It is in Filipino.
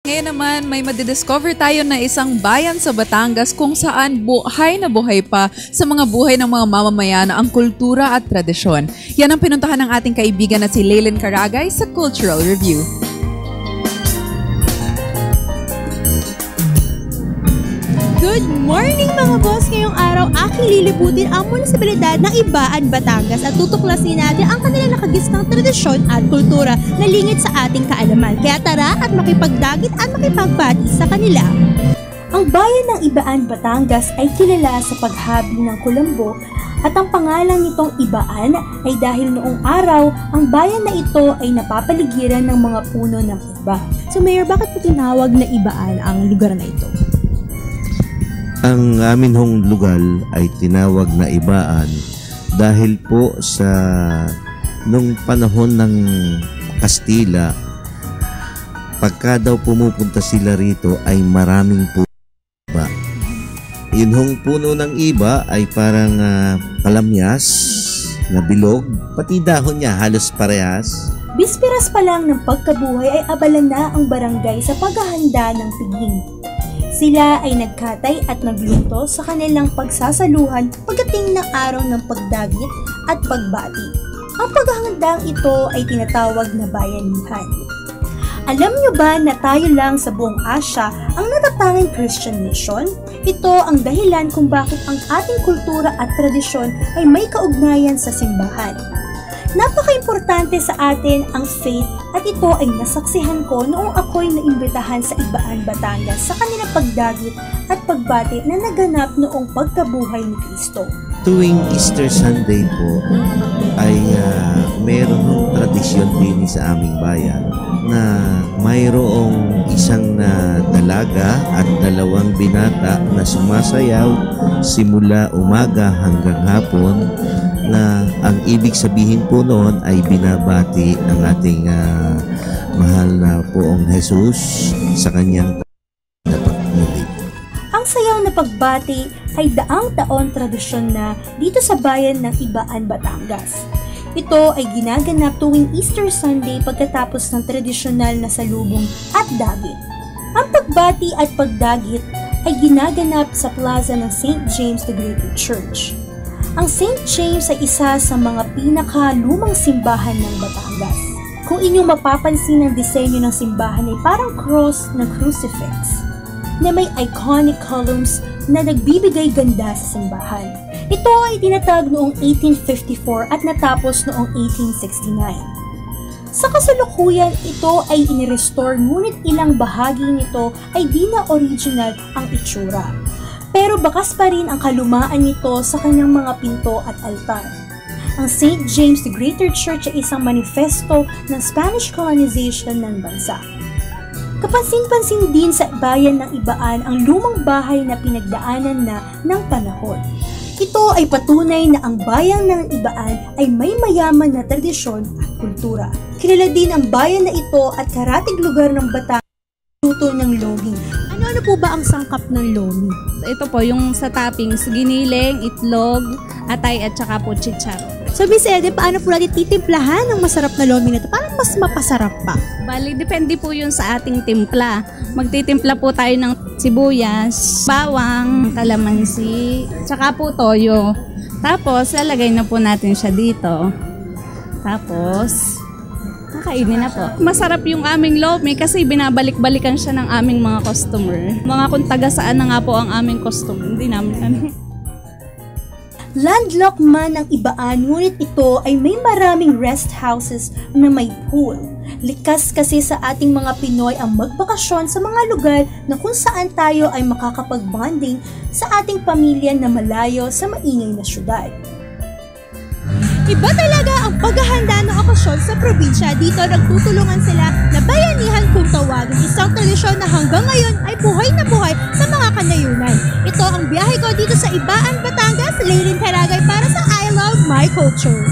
Ngayon naman, may madidiscover tayo na isang bayan sa Batangas kung saan buhay na buhay pa sa mga buhay ng mga mamamayan ang kultura at tradisyon. Yan ang pinuntahan ng ating kaibigan na si Leylin Caragay sa Cultural Review. Good morning mga boss! Ngayong araw, aking liliputin ang munisipalidad ng Ibaan, Batangas at tutuklasin natin ang kanilang nakagisnang tradisyon at kultura na lingid sa ating kaalaman. Kaya tara at makipagdagit at makipagbati sa kanila. Ang bayan ng Ibaan, Batangas ay kilala sa paghabi ng kulambo at ang pangalan nitong Ibaan ay dahil noong araw, ang bayan na ito ay napapaligiran ng mga puno ng iba. So Mayor, bakit po tinawag na Ibaan ang lugar na ito? Ang amin hong lugar ay tinawag na Ibaan dahil po sa nung panahon ng Kastila, pagka daw pumupunta sila rito ay maraming puno iba. Yun hong puno ng iba ay parang kalamyas na bilog, pati dahon niya halos parehas. Bispiras pa lang ng pagkabuhay ay abala na ang barangay sa paghahanda ng piging. Sila ay nagkatay at nagluto sa kanilang pagsasaluhan pagdating ng araw ng pagdagit at pagbati. Ang paghahandang ito ay tinatawag na bayanihan. Alam nyo ba na tayo lang sa buong Asya ang natatanging Christian mission? Ito ang dahilan kung bakit ang ating kultura at tradisyon ay may kaugnayan sa simbahan. Napaka-importante sa atin ang faith at ito ay nasaksihan ko noong ako'y naimbitahan sa Ibaan, Batangas sa kanilang pagdagit at pagbati na naganap noong pagkabuhay ni Kristo. Tuwing Easter Sunday po ay mayroong tradisyon din sa aming bayan na mayroong isang dalaga at dalawang binata na sumasayaw simula umaga hanggang hapon, na ang ibig sabihin po noon ay binabati ang ating mahal na poong Jesus sa kanyang pagmuli. Ang sayaw na pagbati ay daang taon tradisyon na dito sa bayan ng Ibaan, Batangas. Ito ay ginaganap tuwing Easter Sunday pagkatapos ng tradisyonal na salubong at dagit. Ang pagbati at pagdagit ay ginaganap sa plaza ng St. James the Greater Church. Ang St. James ay isa sa mga pinakalumang simbahan ng Batangas. Kung inyong mapapansin ang disenyo ng simbahan ay parang cross na crucifix na may iconic columns na nagbibigay ganda sa simbahan. Ito ay tinatag noong 1854 at natapos noong 1869. Sa kasalukuyan, ito ay inirestore ngunit ilang bahagi nito ay di na original ang itsura. Pero bakas pa rin ang kalumaan nito sa kanyang mga pinto at altar. Ang St. James the Greater Church ay isang manifesto ng Spanish colonization ng bansa. Kapansin-pansin din sa bayan ng Ibaan ang lumang bahay na pinagdaanan na ng panahon. Ito ay patunay na ang bayan ng Ibaan ay may mayaman na tradisyon at kultura. Kilala din ang bayan na ito at karatig lugar ng Batangas luto ng lomi. Ano po ba ang sangkap ng lomi? Ito po yung sa toppings, giniling, itlog, atay at saka po chicharo. So Miss Ede, paano po natin titimplahan ng masarap na lomi na ito? Parang mas mapasarap pa. Bali, depende po yun sa ating timpla. Magtitimpla po tayo ng sibuyas, bawang, kalamansi, tsaka po toyo. Tapos, lalagay na po natin siya dito. Tapos, kakainin na po. Masarap yung aming lomi kasi binabalik-balikan siya ng aming mga customer. Mga kung taga saan na nga po ang aming customer, hindi namin ano. Landlocked man ang Ibaan, ngunit ito ay may maraming rest houses na may pool. Likas kasi sa ating mga Pinoy ang magbakasyon sa mga lugar na kung saan tayo ay makakapag-bonding sa ating pamilya na malayo sa maingay na syudad. Iba talaga ang paghahanda ng okasyon sa probinsya. Dito nagtutulungan sila na bayanihan kung tawagin. Isang tradisyon na hanggang ngayon ay buhay na buhay sa mga kanayunan. Ito ang biyahe ko dito sa Ibaan, Batangas. Leylin Caragay para sa I Love My Culture.